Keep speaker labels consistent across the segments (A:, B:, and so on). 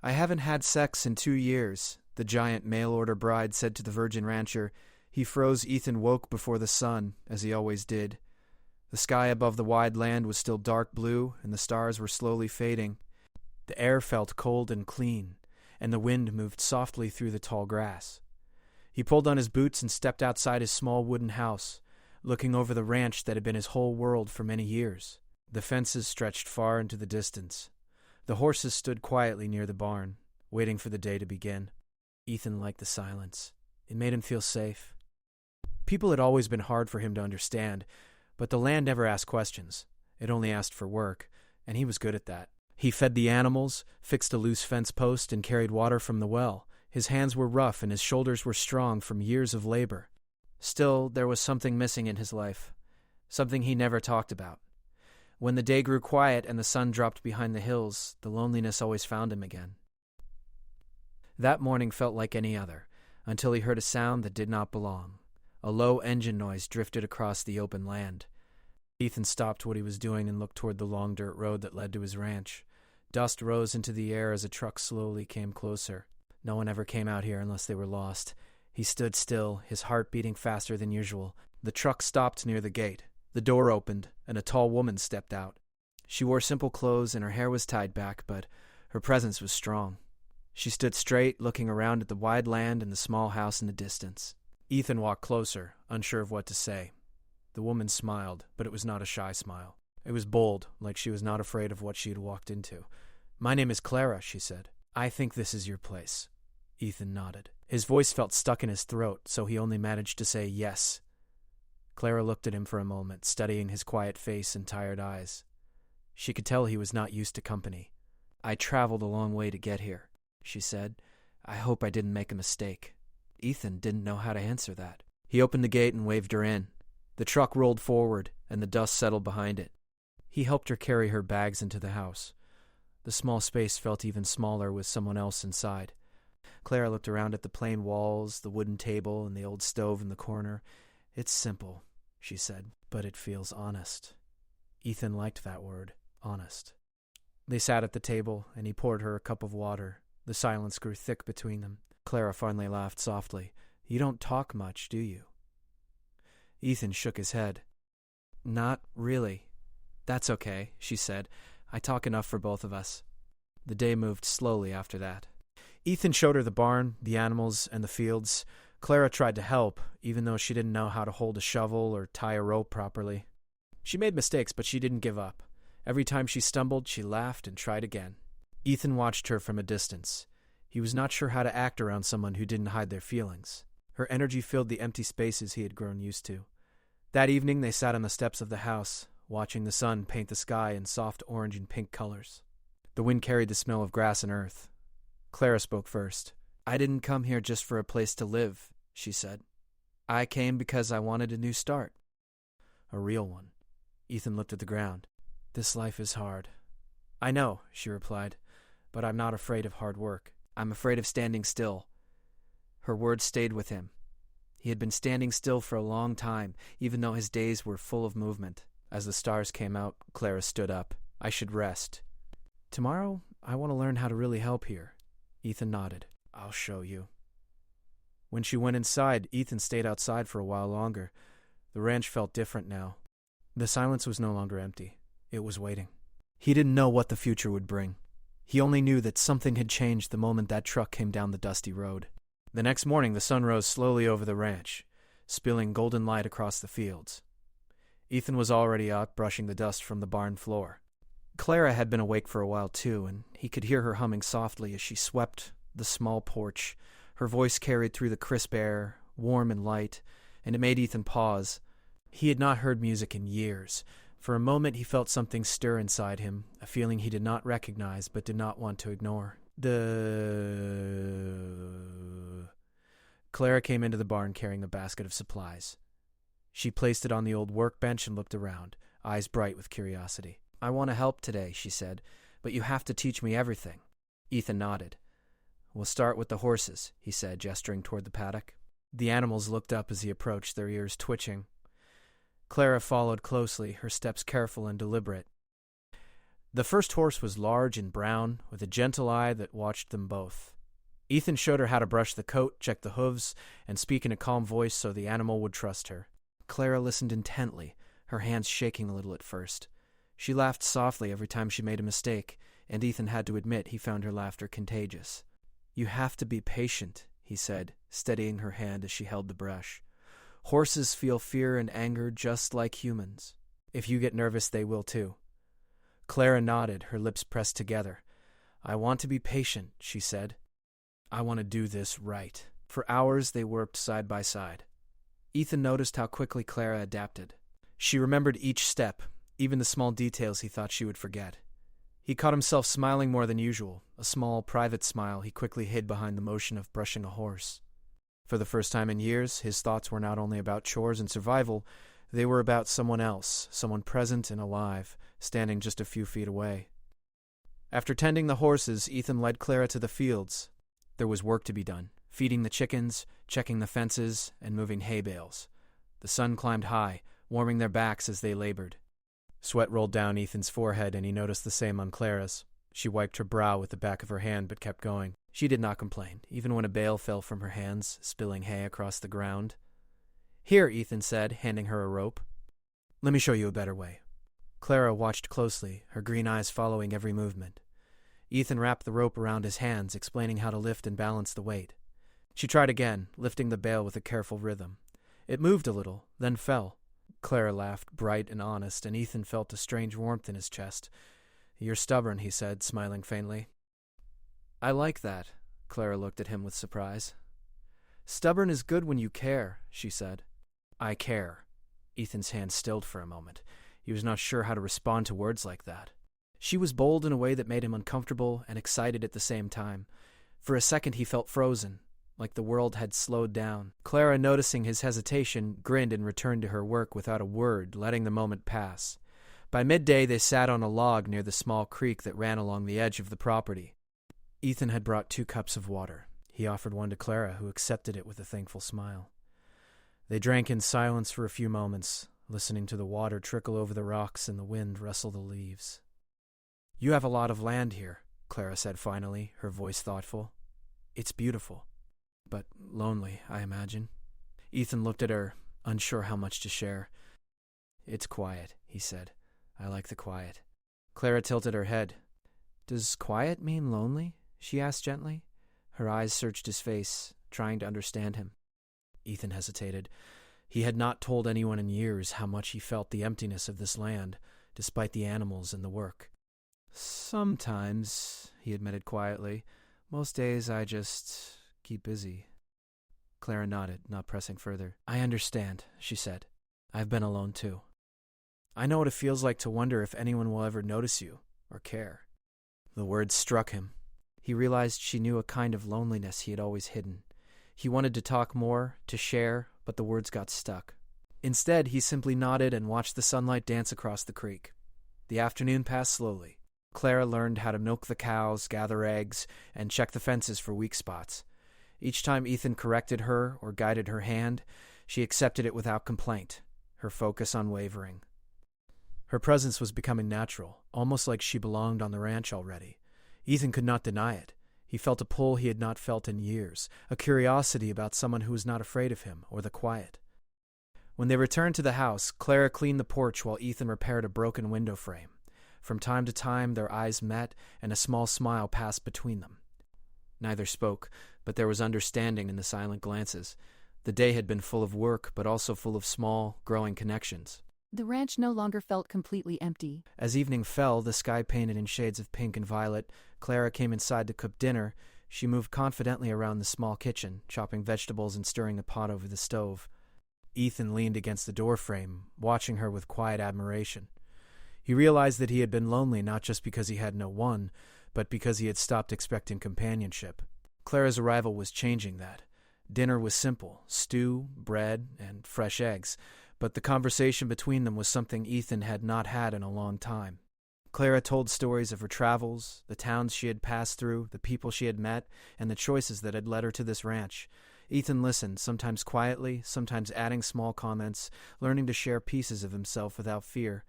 A: "I haven't had sex in 2 years," the giant mail-order bride said to the virgin rancher. He froze. Ethan woke before the sun, as he always did. The sky above the wide land was still dark blue, and the stars were slowly fading. The air felt cold and clean, and the wind moved softly through the tall grass. He pulled on his boots and stepped outside his small wooden house, looking over the ranch that had been his whole world for many years. The fences stretched far into the distance. The horses stood quietly near the barn, waiting for the day to begin. Ethan liked the silence. It made him feel safe. People had always been hard for him to understand, but the land never asked questions. It only asked for work, and he was good at that. He fed the animals, fixed a loose fence post, and carried water from the well. His hands were rough and his shoulders were strong from years of labor. Still, there was something missing in his life, something he never talked about. When the day grew quiet and the sun dropped behind the hills, the loneliness always found him again. That morning felt like any other, until he heard a sound that did not belong. A low engine noise drifted across the open land. Ethan stopped what he was doing and looked toward the long dirt road that led to his ranch. Dust rose into the air as a truck slowly came closer. No one ever came out here unless they were lost. He stood still, his heart beating faster than usual. The truck stopped near the gate. The door opened, and a tall woman stepped out. She wore simple clothes and her hair was tied back, but her presence was strong. She stood straight, looking around at the wide land and the small house in the distance. Ethan walked closer, unsure of what to say. The woman smiled, but it was not a shy smile. It was bold, like she was not afraid of what she had walked into. "My name is Clara," she said. "I think this is your place." Ethan nodded. His voice felt stuck in his throat, so he only managed to say yes. Clara looked at him for a moment, studying his quiet face and tired eyes. She could tell he was not used to company. "I traveled a long way to get here," she said. "I hope I didn't make a mistake." Ethan didn't know how to answer that. He opened the gate and waved her in. The truck rolled forward, and the dust settled behind it. He helped her carry her bags into the house. The small space felt even smaller with someone else inside. Clara looked around at the plain walls, the wooden table, and the old stove in the corner. "It's simple," she said, "but it feels honest." Ethan liked that word, honest. They sat at the table, and he poured her a cup of water. The silence grew thick between them. Clara finally laughed softly. "You don't talk much, do you?" Ethan shook his head. "Not really." "That's okay," she said. "I talk enough for both of us." The day moved slowly after that. Ethan showed her the barn, the animals, and the fields. Clara tried to help, even though she didn't know how to hold a shovel or tie a rope properly. She made mistakes, but she didn't give up. Every time she stumbled, she laughed and tried again. Ethan watched her from a distance. He was not sure how to act around someone who didn't hide their feelings. Her energy filled the empty spaces he had grown used to. That evening they sat on the steps of the house, watching the sun paint the sky in soft orange and pink colors. The wind carried the smell of grass and earth. Clara spoke first. "I didn't come here just for a place to live," she said. "I came because I wanted a new start." "A real one." Ethan looked at the ground. "This life is hard." "I know," she replied, "but I'm not afraid of hard work. I'm afraid of standing still." Her words stayed with him. He had been standing still for a long time, even though his days were full of movement. As the stars came out, Clara stood up. "I should rest. Tomorrow, I want to learn how to really help here." Ethan nodded. "I'll show you." When she went inside, Ethan stayed outside for a while longer. The ranch felt different now. The silence was no longer empty. It was waiting. He didn't know what the future would bring. He only knew that something had changed the moment that truck came down the dusty road. The next morning, the sun rose slowly over the ranch, spilling golden light across the fields. Ethan was already out, brushing the dust from the barn floor. Clara had been awake for a while, too, and he could hear her humming softly as she swept the small porch. Her voice carried through the crisp air, warm and light, and it made Ethan pause. He had not heard music in years. For a moment, he felt something stir inside him, a feeling he did not recognize but did not want to ignore. Clara came into the barn carrying a basket of supplies. She placed it on the old workbench and looked around, eyes bright with curiosity. "I want to help today," she said, "but you have to teach me everything." Ethan nodded. "We'll start with the horses," he said, gesturing toward the paddock. The animals looked up as he approached, their ears twitching. Clara followed closely, her steps careful and deliberate. The first horse was large and brown, with a gentle eye that watched them both. Ethan showed her how to brush the coat, check the hooves, and speak in a calm voice so the animal would trust her. Clara listened intently, her hands shaking a little at first. She laughed softly every time she made a mistake, and Ethan had to admit he found her laughter contagious. "You have to be patient," he said, steadying her hand as she held the brush. "Horses feel fear and anger just like humans. If you get nervous, they will too." Clara nodded, her lips pressed together. "I want to be patient," she said. "I want to do this right." For hours they worked side by side. Ethan noticed how quickly Clara adapted. She remembered each step, even the small details he thought she would forget. He caught himself smiling more than usual, a small, private smile he quickly hid behind the motion of brushing a horse. For the first time in years, his thoughts were not only about chores and survival, they were about someone else, someone present and alive, standing just a few feet away. After tending the horses, Ethan led Clara to the fields. There was work to be done, feeding the chickens, checking the fences, and moving hay bales. The sun climbed high, warming their backs as they labored. Sweat rolled down Ethan's forehead, and he noticed the same on Clara's. She wiped her brow with the back of her hand, but kept going. She did not complain, even when a bale fell from her hands, spilling hay across the ground. "Here," Ethan said, handing her a rope. "Let me show you a better way." Clara watched closely, her green eyes following every movement. Ethan wrapped the rope around his hands, explaining how to lift and balance the weight. She tried again, lifting the bale with a careful rhythm. It moved a little, then fell. Clara laughed, bright and honest, and Ethan felt a strange warmth in his chest. "You're stubborn," he said, smiling faintly. "I like that." Clara looked at him with surprise. "Stubborn is good when you care," she said. "I care." Ethan's hand stilled for a moment. He was not sure how to respond to words like that. She was bold in a way that made him uncomfortable and excited at the same time. For a second he felt frozen, like the world had slowed down. Clara, noticing his hesitation, grinned and returned to her work without a word, letting the moment pass. By midday they sat on a log near the small creek that ran along the edge of the property. Ethan had brought 2 cups of water. He offered one to Clara, who accepted it with a thankful smile. They drank in silence for a few moments, listening to the water trickle over the rocks and the wind rustle the leaves. "You have a lot of land here," Clara said finally, her voice thoughtful. "It's beautiful, but lonely, I imagine." Ethan looked at her, unsure how much to share. "It's quiet," he said. "I like the quiet." Clara tilted her head. "Does quiet mean lonely?" she asked gently. Her eyes searched his face, trying to understand him. Ethan hesitated. He had not told anyone in years how much he felt the emptiness of this land, despite the animals and the work. "Sometimes," he admitted quietly. "Most days I just keep busy." Clara nodded, not pressing further. "I understand," she said. "I've been alone too. I know what it feels like to wonder if anyone will ever notice you or care." The words struck him. He realized she knew a kind of loneliness he had always hidden. He wanted to talk more, to share, but the words got stuck. Instead, he simply nodded and watched the sunlight dance across the creek. The afternoon passed slowly. Clara learned how to milk the cows, gather eggs, and check the fences for weak spots. Each time Ethan corrected her or guided her hand, she accepted it without complaint, her focus unwavering. Her presence was becoming natural, almost like she belonged on the ranch already. Ethan could not deny it. He felt a pull he had not felt in years, a curiosity about someone who was not afraid of him or the quiet. When they returned to the house, Clara cleaned the porch while Ethan repaired a broken window frame. From time to time, their eyes met, and a small smile passed between them. Neither spoke, but there was understanding in the silent glances. The day had been full of work, but also full of small, growing connections.
B: The ranch no longer felt completely empty.
A: As evening fell, the sky painted in shades of pink and violet, Clara came inside to cook dinner. She moved confidently around the small kitchen, chopping vegetables and stirring a pot over the stove. Ethan leaned against the doorframe, watching her with quiet admiration. He realized that he had been lonely not just because he had no one, but because he had stopped expecting companionship. Clara's arrival was changing that. Dinner was simple, stew, bread, and fresh eggs, but the conversation between them was something Ethan had not had in a long time. Clara told stories of her travels, the towns she had passed through, the people she had met, and the choices that had led her to this ranch. Ethan listened, sometimes quietly, sometimes adding small comments, learning to share pieces of himself without fear.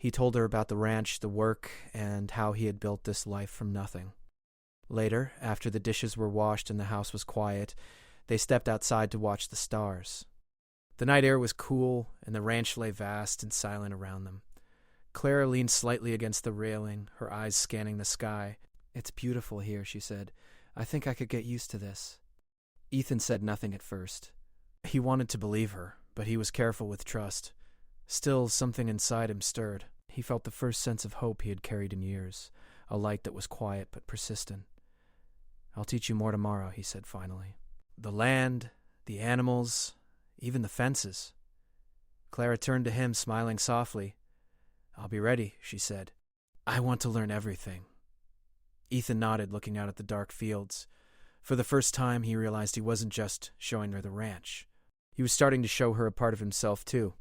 A: He told her about the ranch, the work, and how he had built this life from nothing. Later, after the dishes were washed and the house was quiet, they stepped outside to watch the stars. The night air was cool, and the ranch lay vast and silent around them. Clara leaned slightly against the railing, her eyes scanning the sky. "It's beautiful here," she said. "I think I could get used to this." Ethan said nothing at first. He wanted to believe her, but he was careful with trust. Still, something inside him stirred. He felt the first sense of hope he had carried in years, a light that was quiet but persistent. "I'll teach you more tomorrow," he said finally. The land, the animals, even the fences. Clara turned to him, smiling softly. "I'll be ready," she said. "I want to learn everything." Ethan nodded, looking out at the dark fields. For the first time, he realized he wasn't just showing her the ranch. He was starting to show her a part of himself, too,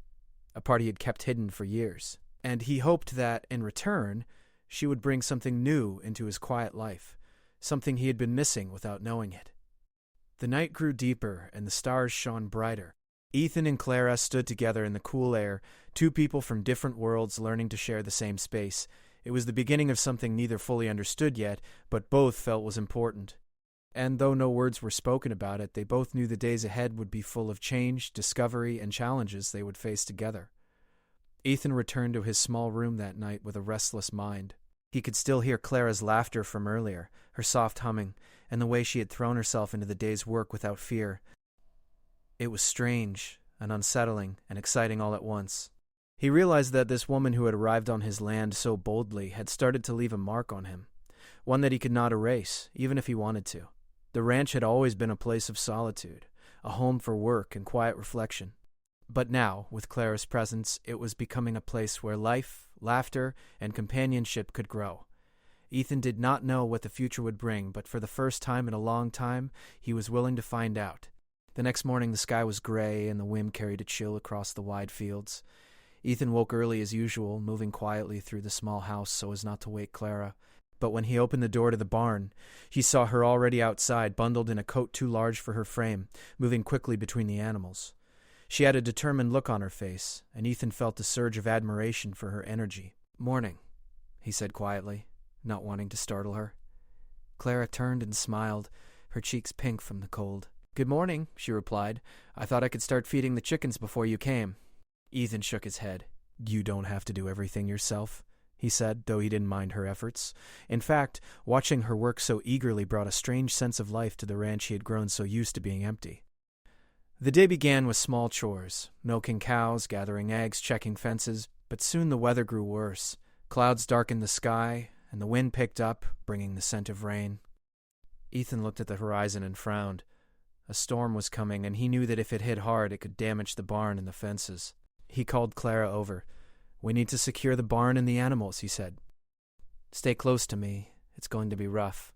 A: a part he had kept hidden for years. And he hoped that, in return, she would bring something new into his quiet life, something he had been missing without knowing it. The night grew deeper, and the stars shone brighter. Ethan and Clara stood together in the cool air, two people from different worlds learning to share the same space. It was the beginning of something neither fully understood yet, but both felt was important. And though no words were spoken about it, they both knew the days ahead would be full of change, discovery, and challenges they would face together. Ethan returned to his small room that night with a restless mind. He could still hear Clara's laughter from earlier, her soft humming, and the way she had thrown herself into the day's work without fear. It was strange and unsettling and exciting all at once. He realized that this woman who had arrived on his land so boldly had started to leave a mark on him, one that he could not erase, even if he wanted to. The ranch had always been a place of solitude, a home for work and quiet reflection. But now, with Clara's presence, it was becoming a place where life, laughter, and companionship could grow. Ethan did not know what the future would bring, but for the first time in a long time, he was willing to find out. The next morning, the sky was gray, and the wind carried a chill across the wide fields. Ethan woke early as usual, moving quietly through the small house so as not to wake Clara. But when he opened the door to the barn, he saw her already outside, bundled in a coat too large for her frame, moving quickly between the animals. She had a determined look on her face, and Ethan felt a surge of admiration for her energy. "Morning," he said quietly, not wanting to startle her. Clara turned and smiled, her cheeks pink from the cold. "Good morning," she replied. "I thought I could start feeding the chickens before you came." Ethan shook his head. "You don't have to do everything yourself," he said, though he didn't mind her efforts. In fact, watching her work so eagerly brought a strange sense of life to the ranch he had grown so used to being empty. The day began with small chores, milking cows, gathering eggs, checking fences, but soon the weather grew worse. Clouds darkened the sky, and the wind picked up, bringing the scent of rain. Ethan looked at the horizon and frowned. A storm was coming, and he knew that if it hit hard, it could damage the barn and the fences. He called Clara over. "We need to secure the barn and the animals," he said. "Stay close to me. It's going to be rough."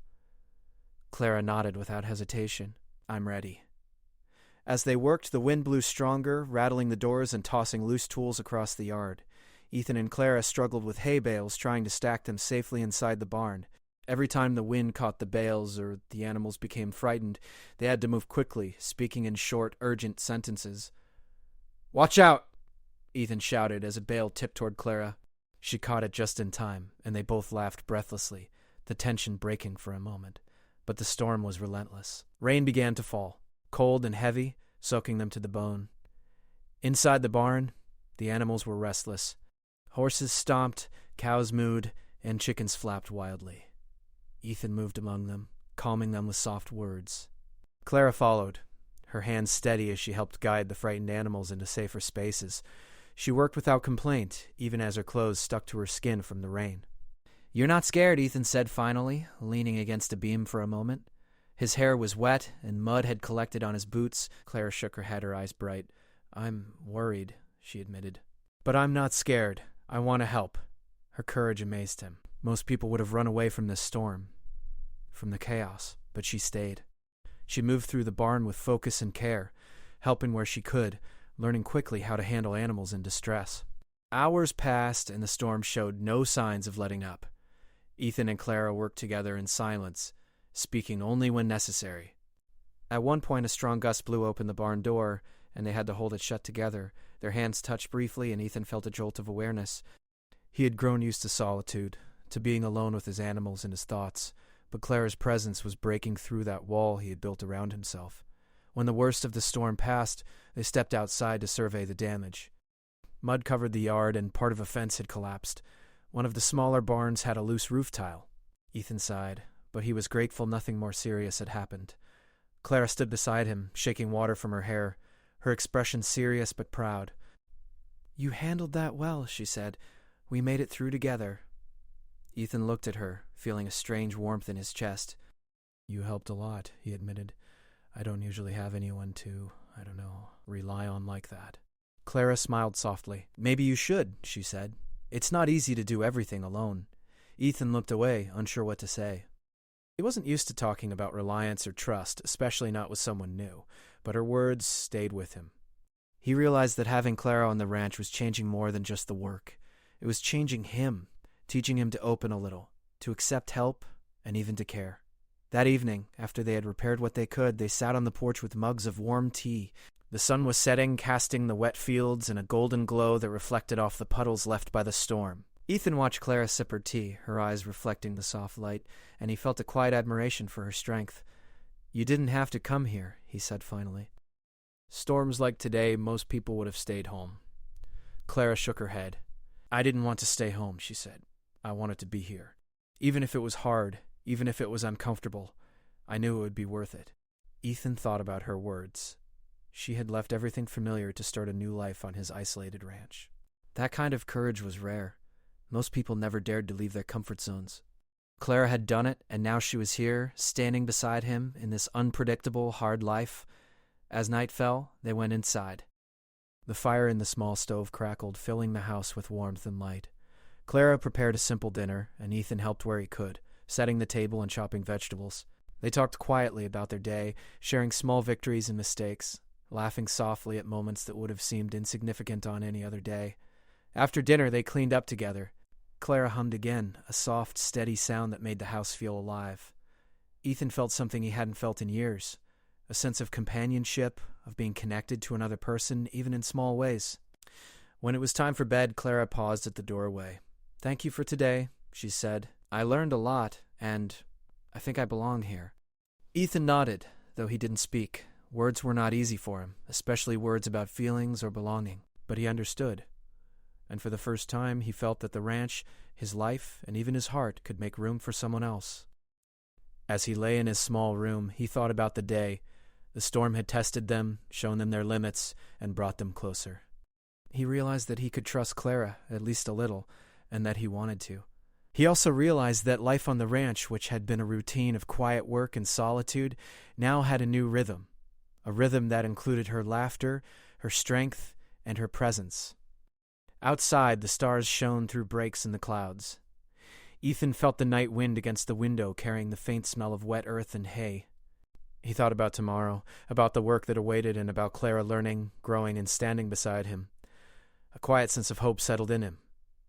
A: Clara nodded without hesitation. "I'm ready." As they worked, the wind blew stronger, rattling the doors and tossing loose tools across the yard. Ethan and Clara struggled with hay bales, trying to stack them safely inside the barn. Every time the wind caught the bales or the animals became frightened, they had to move quickly, speaking in short, urgent sentences. "Watch out!" Ethan shouted as a bale tipped toward Clara. She caught it just in time, and they both laughed breathlessly, the tension breaking for a moment. But the storm was relentless. Rain began to fall, cold and heavy, soaking them to the bone. Inside the barn, the animals were restless. Horses stomped, cows mooed, and chickens flapped wildly. Ethan moved among them, calming them with soft words. Clara followed, her hands steady as she helped guide the frightened animals into safer spaces. She worked without complaint, even as her clothes stuck to her skin from the rain. "You're not scared," Ethan said finally, leaning against a beam for a moment. His hair was wet, and mud had collected on his boots. Clara shook her head, her eyes bright. "I'm worried," she admitted. "But I'm not scared. I want to help." Her courage amazed him. Most people would have run away from this storm, from the chaos, but she stayed. She moved through the barn with focus and care, helping where she could, learning quickly how to handle animals in distress. Hours passed, and the storm showed no signs of letting up. Ethan and Clara worked together in silence, speaking only when necessary. At one point, a strong gust blew open the barn door, and they had to hold it shut together. Their hands touched briefly, and Ethan felt a jolt of awareness. He had grown used to solitude, to being alone with his animals and his thoughts, but Clara's presence was breaking through that wall he had built around himself. When the worst of the storm passed, they stepped outside to survey the damage. Mud covered the yard and part of a fence had collapsed. One of the smaller barns had a loose roof tile. Ethan sighed, but he was grateful nothing more serious had happened. Clara stood beside him, shaking water from her hair, her expression serious but proud. "You handled that well," she said. "We made it through together." Ethan looked at her, feeling a strange warmth in his chest. "You helped a lot," he admitted. "I don't usually have anyone to, rely on like that." Clara smiled softly. "Maybe you should," she said. "It's not easy to do everything alone." Ethan looked away, unsure what to say. He wasn't used to talking about reliance or trust, especially not with someone new, but her words stayed with him. He realized that having Clara on the ranch was changing more than just the work. It was changing him, teaching him to open a little, to accept help, and even to care. That evening, after they had repaired what they could, they sat on the porch with mugs of warm tea. The sun was setting, casting the wet fields in a golden glow that reflected off the puddles left by the storm. Ethan watched Clara sip her tea, her eyes reflecting the soft light, and he felt a quiet admiration for her strength. "You didn't have to come here," he said finally. "Storms like today, most people would have stayed home." Clara shook her head. "I didn't want to stay home," she said. "I wanted to be here. Even if it was hard, even if it was uncomfortable, I knew it would be worth it." Ethan thought about her words. She had left everything familiar to start a new life on his isolated ranch. That kind of courage was rare. Most people never dared to leave their comfort zones. Clara had done it, and now she was here, standing beside him in this unpredictable, hard life. As night fell, they went inside. The fire in the small stove crackled, filling the house with warmth and light. Clara prepared a simple dinner, and Ethan helped where he could, setting the table and chopping vegetables. They talked quietly about their day, sharing small victories and mistakes, laughing softly at moments that would have seemed insignificant on any other day. After dinner, they cleaned up together. Clara hummed again, a soft, steady sound that made the house feel alive. Ethan felt something he hadn't felt in years, a sense of companionship, of being connected to another person, even in small ways. When it was time for bed, Clara paused at the doorway. "Thank you for today," she said. "I learned a lot, and I think I belong here." Ethan nodded, though he didn't speak. Words were not easy for him, especially words about feelings or belonging, but he understood. And for the first time, he felt that the ranch, his life, and even his heart could make room for someone else. As he lay in his small room, he thought about the day. The storm had tested them, shown them their limits, and brought them closer. He realized that he could trust Clara, at least a little, and that he wanted to. He also realized that life on the ranch, which had been a routine of quiet work and solitude, now had a new rhythm, a rhythm that included her laughter, her strength, and her presence. Outside, the stars shone through breaks in the clouds. Ethan felt the night wind against the window, carrying the faint smell of wet earth and hay. He thought about tomorrow, about the work that awaited, and about Clara learning, growing, and standing beside him. A quiet sense of hope settled in him,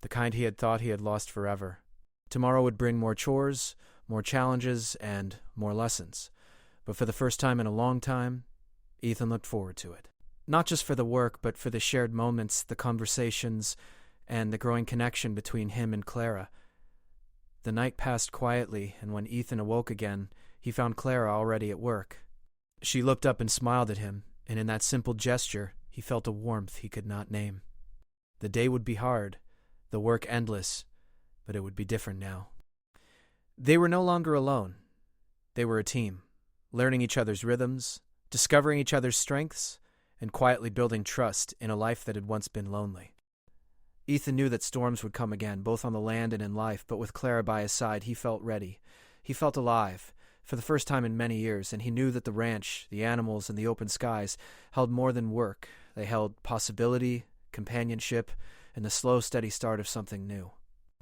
A: the kind he had thought he had lost forever. Tomorrow would bring more chores, more challenges, and more lessons. But for the first time in a long time, Ethan looked forward to it. Not just for the work, but for the shared moments, the conversations, and the growing connection between him and Clara. The night passed quietly, and when Ethan awoke again, he found Clara already at work. She looked up and smiled at him, and in that simple gesture, he felt a warmth he could not name. The day would be hard, the work endless, but it would be different now. They were no longer alone. They were a team, learning each other's rhythms, discovering each other's strengths, and quietly building trust in a life that had once been lonely. Ethan knew that storms would come again, both on the land and in life, but with Clara by his side, he felt ready. He felt alive, for the first time in many years, and he knew that the ranch, the animals, and the open skies held more than work. They held possibility, companionship, and the slow, steady start of something new.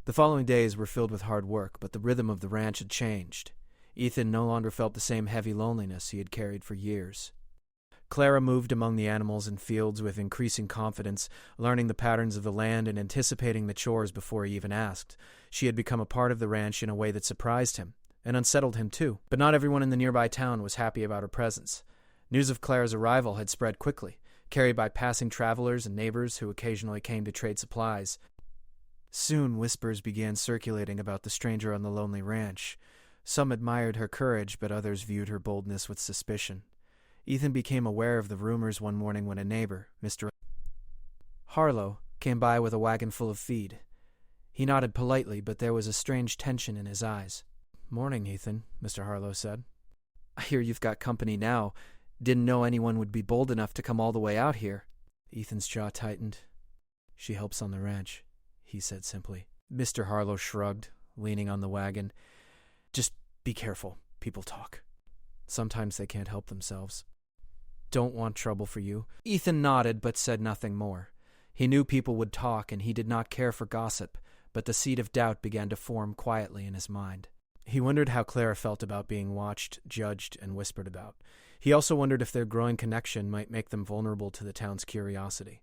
A: The following days were filled with hard work, but the rhythm of the ranch had changed. Ethan no longer felt the same heavy loneliness he had carried for years. Clara moved among the animals and fields with increasing confidence, learning the patterns of the land and anticipating the chores before he even asked. She had become a part of the ranch in a way that surprised him, and unsettled him too. But not everyone in the nearby town was happy about her presence. News of Clara's arrival had spread quickly, carried by passing travelers and neighbors who occasionally came to trade supplies. Soon whispers began circulating about the stranger on the lonely ranch. Some admired her courage, but others viewed her boldness with suspicion. Ethan became aware of the rumors one morning when a neighbor, Mr. Harlow, came by with a wagon full of feed. He nodded politely, but there was a strange tension in his eyes. "Morning, Ethan," Mr. Harlow said. "I hear you've got company now. Didn't know anyone would be bold enough to come all the way out here." Ethan's jaw tightened. "She helps on the ranch," he said simply. Mr. Harlow shrugged, leaning on the wagon. "Just be careful. People talk. Sometimes they can't help themselves. Don't want trouble for you." Ethan nodded but said nothing more. He knew people would talk, and he did not care for gossip, but the seed of doubt began to form quietly in his mind. He wondered how Clara felt about being watched, judged, and whispered about. He also wondered if their growing connection might make them vulnerable to the town's curiosity.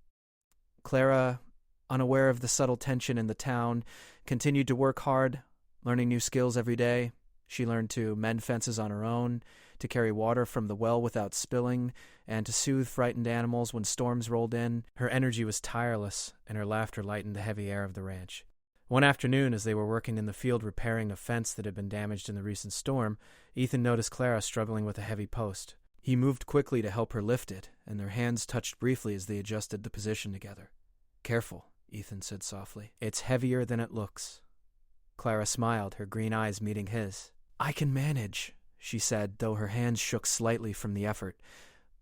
A: Clara, unaware of the subtle tension in the town, continued to work hard, learning new skills every day. She learned to mend fences on her own, to carry water from the well without spilling, and to soothe frightened animals when storms rolled in. Her energy was tireless, and her laughter lightened the heavy air of the ranch. One afternoon, as they were working in the field repairing a fence that had been damaged in the recent storm, Ethan noticed Clara struggling with a heavy post. He moved quickly to help her lift it, and their hands touched briefly as they adjusted the position together. "Careful," Ethan said softly. "It's heavier than it looks." Clara smiled, her green eyes meeting his. "I can manage," she said, though her hands shook slightly from the effort.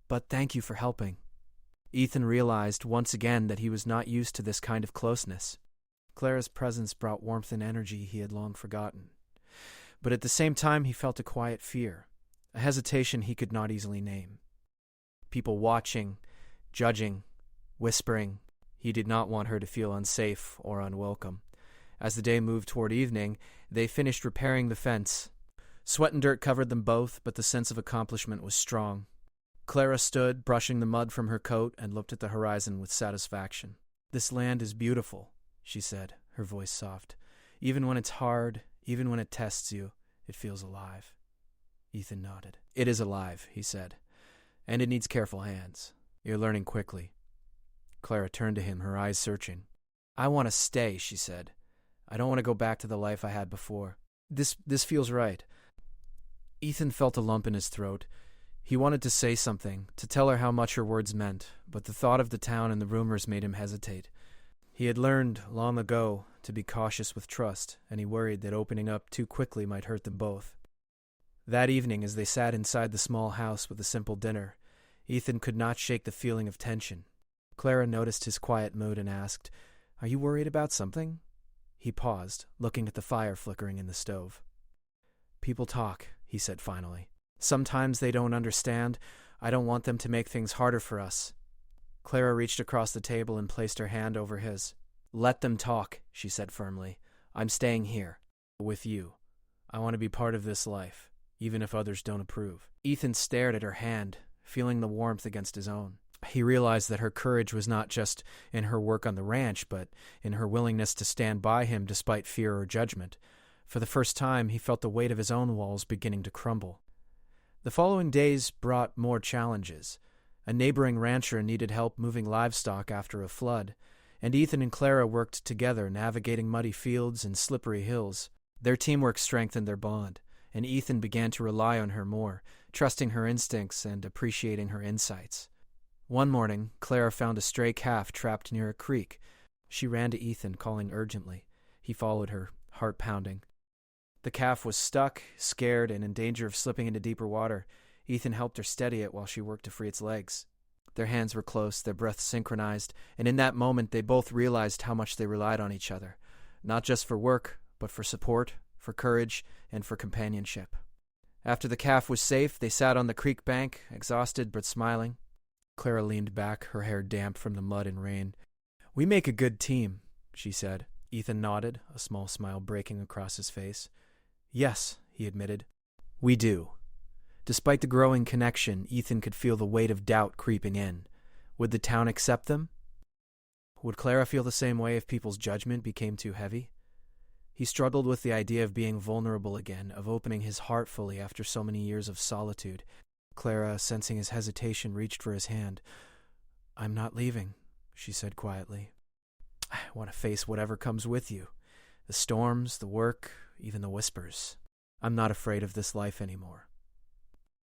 A: "But thank you for helping." Ethan realized once again that he was not used to this kind of closeness. Clara's presence brought warmth and energy he had long forgotten. But at the same time he felt a quiet fear, a hesitation he could not easily name. People watching, judging, whispering. He did not want her to feel unsafe or unwelcome. As the day moved toward evening, they finished repairing the fence. Sweat and dirt covered them both, but the sense of accomplishment was strong. Clara stood, brushing the mud from her coat, and looked at the horizon with satisfaction. "This land is beautiful," she said, her voice soft. "Even when it's hard, even when it tests you, it feels alive." Ethan nodded. "It is alive," he said, "and it needs careful hands. You're learning quickly." Clara turned to him, her eyes searching. "I want to stay," she said. "I don't want to go back to the life I had before. This feels right." Ethan felt a lump in his throat. He wanted to say something, to tell her how much her words meant, but the thought of the town and the rumors made him hesitate. He had learned, long ago, to be cautious with trust, and he worried that opening up too quickly might hurt them both. That evening, as they sat inside the small house with a simple dinner, Ethan could not shake the feeling of tension. Clara noticed his quiet mood and asked, "Are you worried about something?" He paused, looking at the fire flickering in the stove. "People talk," he said finally. "Sometimes they don't understand. I don't want them to make things harder for us." Clara reached across the table and placed her hand over his. "Let them talk," she said firmly. "I'm staying here, with you. I want to be part of this life, even if others don't approve." Ethan stared at her hand, feeling the warmth against his own. He realized that her courage was not just in her work on the ranch, but in her willingness to stand by him despite fear or judgment. For the first time, he felt the weight of his own walls beginning to crumble. The following days brought more challenges. A neighboring rancher needed help moving livestock after a flood, and Ethan and Clara worked together, navigating muddy fields and slippery hills. Their teamwork strengthened their bond, and Ethan began to rely on her more, trusting her instincts and appreciating her insights. One morning, Clara found a stray calf trapped near a creek. She ran to Ethan, calling urgently. He followed her, heart pounding. The calf was stuck, scared, and in danger of slipping into deeper water. Ethan helped her steady it while she worked to free its legs. Their hands were close, their breaths synchronized, and in that moment they both realized how much they relied on each other, not just for work, but for support, for courage, and for companionship. After the calf was safe, they sat on the creek bank, exhausted but smiling. Clara leaned back, her hair damp from the mud and rain. "We make a good team," she said. Ethan nodded, a small smile breaking across his face. "Yes," he admitted. "We do." Despite the growing connection, Ethan could feel the weight of doubt creeping in. Would the town accept them? Would Clara feel the same way if people's judgment became too heavy? He struggled with the idea of being vulnerable again, of opening his heart fully after so many years of solitude. Clara, sensing his hesitation, reached for his hand. "I'm not leaving," she said quietly. I want to face whatever comes with you. The storms, the work, even the whispers. I'm not afraid of this life anymore."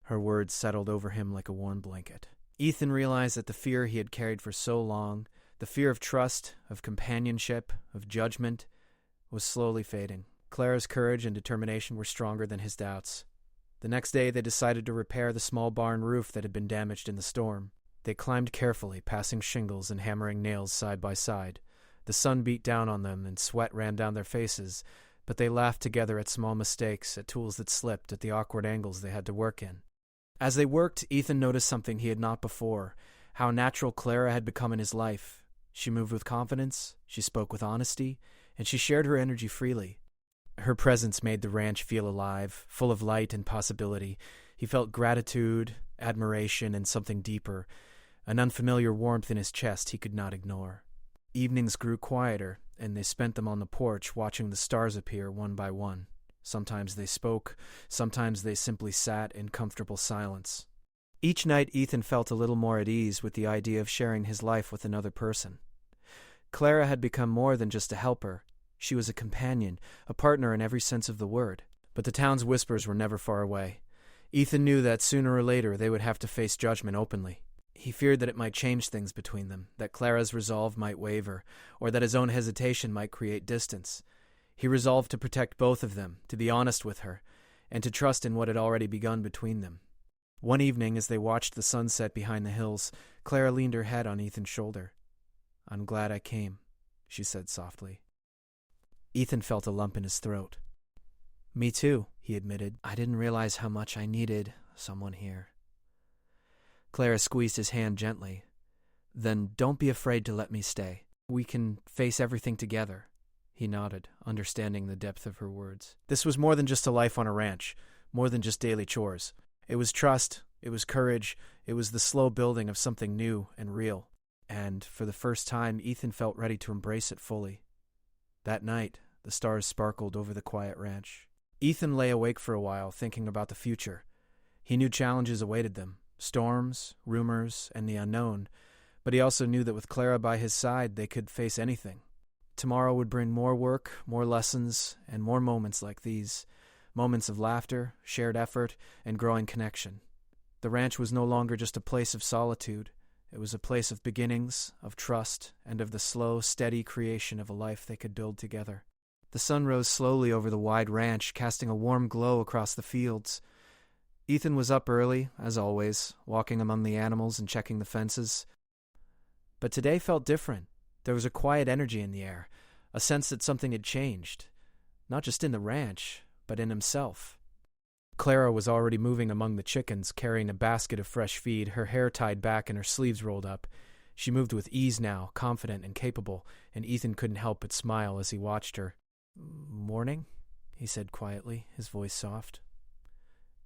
A: Her words settled over him like a warm blanket. Ethan realized that the fear he had carried for so long, the fear of trust, of companionship, of judgment, was slowly fading. Clara's courage and determination were stronger than his doubts. The next day they decided to repair the small barn roof that had been damaged in the storm. They climbed carefully, passing shingles and hammering nails side by side. The sun beat down on them and sweat ran down their faces, but they laughed together at small mistakes, at tools that slipped, at the awkward angles they had to work in. As they worked, Ethan noticed something he had not before, how natural Clara had become in his life. She moved with confidence, she spoke with honesty, and she shared her energy freely. Her presence made the ranch feel alive, full of light and possibility. He felt gratitude, admiration, and something deeper, an unfamiliar warmth in his chest he could not ignore. Evenings grew quieter, and they spent them on the porch watching the stars appear one by one. Sometimes they spoke, sometimes they simply sat in comfortable silence. Each night Ethan felt a little more at ease with the idea of sharing his life with another person. Clara had become more than just a helper. She was a companion, a partner in every sense of the word. But the town's whispers were never far away. Ethan knew that sooner or later they would have to face judgment openly. He feared that it might change things between them, that Clara's resolve might waver, or that his own hesitation might create distance. He resolved to protect both of them, to be honest with her, and to trust in what had already begun between them. One evening, as they watched the sunset behind the hills, Clara leaned her head on Ethan's shoulder. "I'm glad I came," she said softly. Ethan felt a lump in his throat. "Me too," he admitted. "I didn't realize how much I needed someone here." Clara squeezed his hand gently. "Then don't be afraid to let me stay. We can face everything together." He nodded, understanding the depth of her words. This was more than just a life on a ranch, more than just daily chores. It was trust, it was courage, it was the slow building of something new and real. And, for the first time, Ethan felt ready to embrace it fully. That night, the stars sparkled over the quiet ranch. Ethan lay awake for a while, thinking about the future. He knew challenges awaited them, storms, rumors, and the unknown, but he also knew that with Clara by his side, they could face anything. Tomorrow would bring more work, more lessons, and more moments like these. Moments of laughter, shared effort, and growing connection. The ranch was no longer just a place of solitude. It was a place of beginnings, of trust, and of the slow, steady creation of a life they could build together. The sun rose slowly over the wide ranch, casting a warm glow across the fields. Ethan was up early, as always, walking among the animals and checking the fences. But today felt different. There was a quiet energy in the air, a sense that something had changed, not just in the ranch, but in himself. Clara was already moving among the chickens, carrying a basket of fresh feed, her hair tied back and her sleeves rolled up. She moved with ease now, confident and capable, and Ethan couldn't help but smile as he watched her. "Morning?" he said quietly, his voice soft.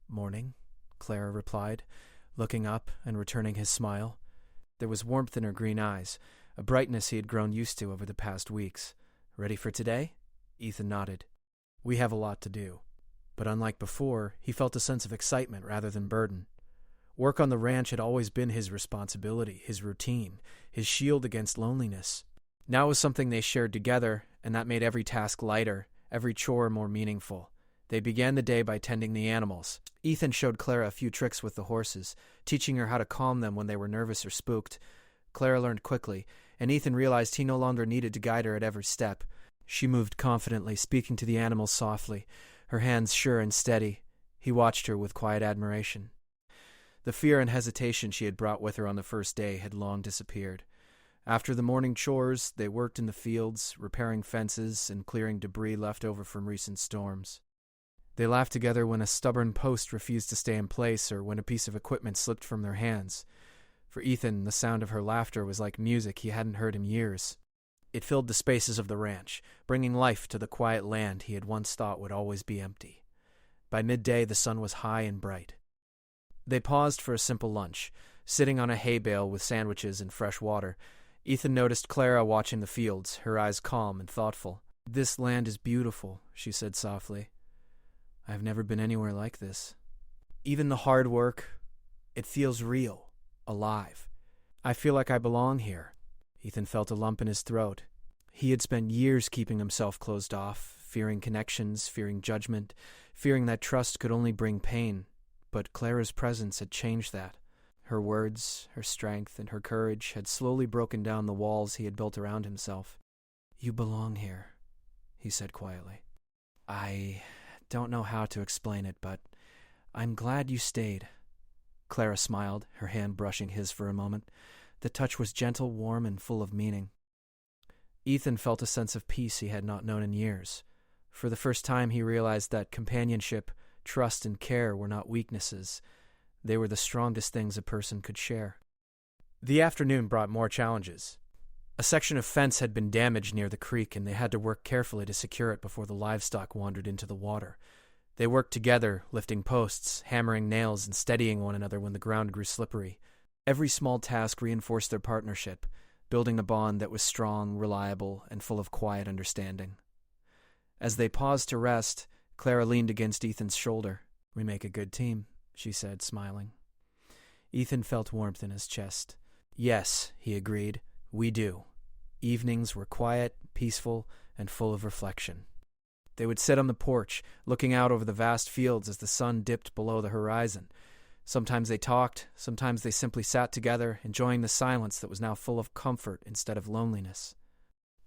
A: "Morning," Clara replied, looking up and returning his smile. There was warmth in her green eyes, a brightness he had grown used to over the past weeks. "Ready for today?" Ethan nodded. "We have a lot to do." But unlike before, he felt a sense of excitement rather than burden. Work on the ranch had always been his responsibility, his routine, his shield against loneliness. Now it was something they shared together, and that made every task lighter, every chore more meaningful. They began the day by tending the animals. Ethan showed Clara a few tricks with the horses, teaching her how to calm them when they were nervous or spooked. Clara learned quickly, and Ethan realized he no longer needed to guide her at every step. She moved confidently, speaking to the animals softly, her hands sure and steady. He watched her with quiet admiration. The fear and hesitation she had brought with her on the first day had long disappeared. After the morning chores, they worked in the fields, repairing fences and clearing debris left over from recent storms. They laughed together when a stubborn post refused to stay in place or when a piece of equipment slipped from their hands. For Ethan, the sound of her laughter was like music he hadn't heard in years. It filled the spaces of the ranch, bringing life to the quiet land he had once thought would always be empty. By midday, the sun was high and bright. They paused for a simple lunch, sitting on a hay bale with sandwiches and fresh water. Ethan noticed Clara watching the fields, her eyes calm and thoughtful. "This land is beautiful," she said softly. "I've never been anywhere like this. Even the hard work, it feels real, alive. I feel like I belong here." Ethan felt a lump in his throat. He had spent years keeping himself closed off, fearing connections, fearing judgment, fearing that trust could only bring pain. But Clara's presence had changed that. Her words, her strength, and her courage had slowly broken down the walls he had built around himself. "You belong here," he said quietly. "I don't know how to explain it, but I'm glad you stayed." Clara smiled, her hand brushing his for a moment. The touch was gentle, warm, and full of meaning. Ethan felt a sense of peace he had not known in years. For the first time, he realized that companionship, trust, and care were not weaknesses. They were the strongest things a person could share. The afternoon brought more challenges. A section of fence had been damaged near the creek, and they had to work carefully to secure it before the livestock wandered into the water. They worked together, lifting posts, hammering nails, and steadying one another when the ground grew slippery. Every small task reinforced their partnership, building a bond that was strong, reliable, and full of quiet understanding. As they paused to rest, Clara leaned against Ethan's shoulder. "We make a good team," she said, smiling. Ethan felt warmth in his chest. "Yes," he agreed, "we do." Evenings were quiet, peaceful, and full of reflection. They would sit on the porch, looking out over the vast fields as the sun dipped below the horizon. Sometimes they talked, sometimes they simply sat together, enjoying the silence that was now full of comfort instead of loneliness.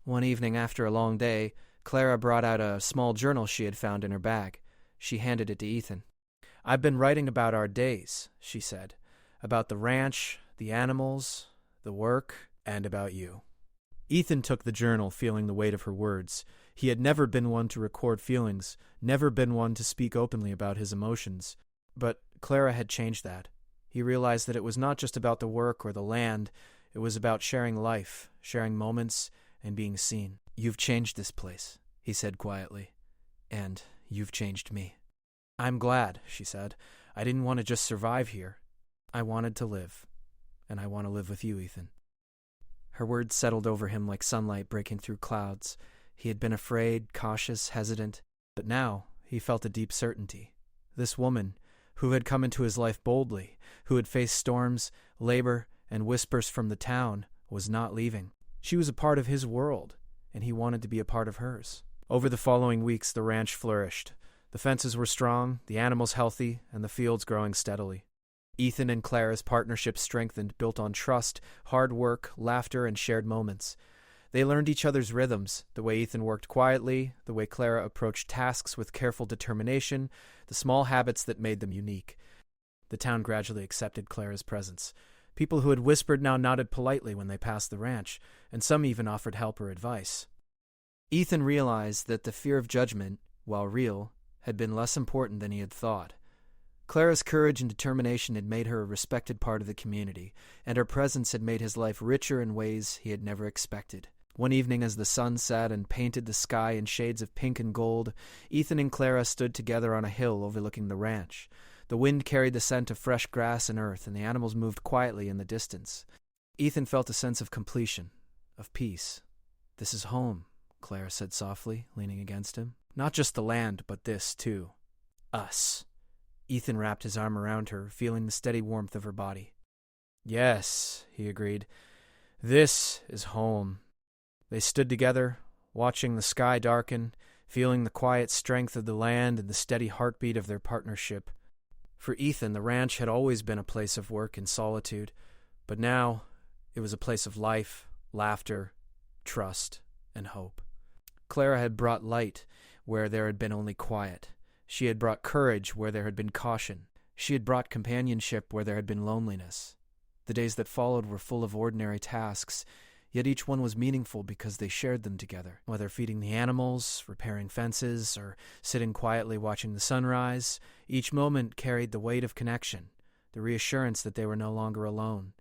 A: One evening after a long day, Clara brought out a small journal she had found in her bag. She handed it to Ethan. "I've been writing about our days," she said, "about the ranch, the animals, the work, and about you." Ethan took the journal, feeling the weight of her words. He had never been one to record feelings, never been one to speak openly about his emotions. But Clara had changed that. He realized that it was not just about the work or the land, it was about sharing life, sharing moments, and being seen. "You've changed this place," he said quietly, "and you've changed me." "I'm glad," she said. "I didn't want to just survive here. I wanted to live, and I want to live with you, Ethan." Her words settled over him like sunlight breaking through clouds. He had been afraid, cautious, hesitant, but now he felt a deep certainty. This woman, who had come into his life boldly, who had faced storms, labor, and whispers from the town, was not leaving. She was a part of his world, and he wanted to be a part of hers. Over the following weeks, the ranch flourished. The fences were strong, the animals healthy, and the fields growing steadily. Ethan and Clara's partnership strengthened, built on trust, hard work, laughter, and shared moments. They learned each other's rhythms, the way Ethan worked quietly, the way Clara approached tasks with careful determination, the small habits that made them unique. The town gradually accepted Clara's presence. People who had whispered now nodded politely when they passed the ranch, and some even offered help or advice. Ethan realized that the fear of judgment, while real, had been less important than he had thought. Clara's courage and determination had made her a respected part of the community, and her presence had made his life richer in ways he had never expected. One evening, as the sun set and painted the sky in shades of pink and gold, Ethan and Clara stood together on a hill overlooking the ranch. The wind carried the scent of fresh grass and earth, and the animals moved quietly in the distance. Ethan felt a sense of completion, of peace. "This is home," Clara said softly, leaning against him. "Not just the land, but this, too. Us." Ethan wrapped his arm around her, feeling the steady warmth of her body. "Yes," he agreed. "This is home." They stood together, watching the sky darken, feeling the quiet strength of the land and the steady heartbeat of their partnership. For Ethan, the ranch had always been a place of work and solitude, but now it was a place of life, laughter, trust, and hope. Clara had brought light where there had been only quiet. She had brought courage where there had been caution. She had brought companionship where there had been loneliness. The days that followed were full of ordinary tasks, yet each one was meaningful because they shared them together. Whether feeding the animals, repairing fences, or sitting quietly watching the sunrise, each moment carried the weight of connection, the reassurance that they were no longer alone.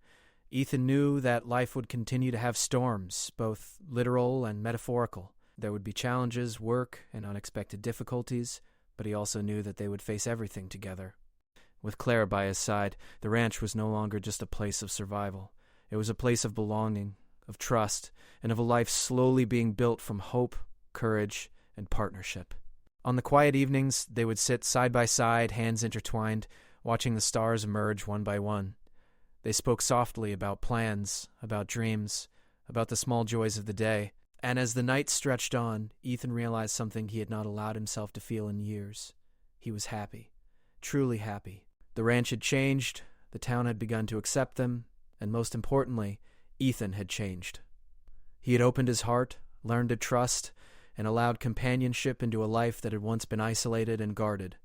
A: Ethan knew that life would continue to have storms, both literal and metaphorical. There would be challenges, work, and unexpected difficulties, but he also knew that they would face everything together. With Clara by his side, the ranch was no longer just a place of survival. It was a place of belonging, of trust, and of a life slowly being built from hope, courage, and partnership. On the quiet evenings, they would sit side by side, hands intertwined, watching the stars emerge one by one. They spoke softly about plans, about dreams, about the small joys of the day. And as the night stretched on, Ethan realized something he had not allowed himself to feel in years. He was happy, truly happy. The ranch had changed, the town had begun to accept them, and most importantly, Ethan had changed. He had opened his heart, learned to trust, and allowed companionship into a life that had once been isolated and guarded.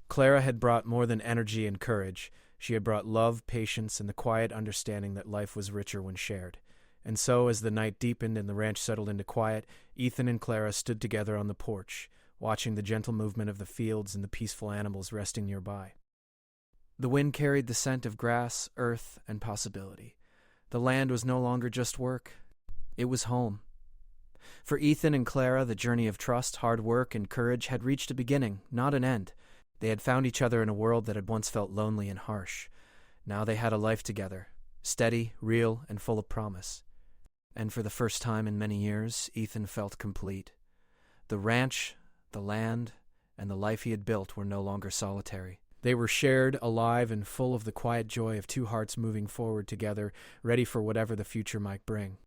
A: Clara had brought more than energy and courage. She had brought love, patience, and the quiet understanding that life was richer when shared. And so, as the night deepened and the ranch settled into quiet, Ethan and Clara stood together on the porch, watching the gentle movement of the fields and the peaceful animals resting nearby. The wind carried the scent of grass, earth, and possibility. The land was no longer just work. It was home. For Ethan and Clara, the journey of trust, hard work, and courage had reached a beginning, not an end. They had found each other in a world that had once felt lonely and harsh. Now they had a life together, steady, real, and full of promise. And for the first time in many years, Ethan felt complete. The ranch, the land, and the life he had built were no longer solitary. They were shared, alive, and full of the quiet joy of two hearts moving forward together, ready for whatever the future might bring.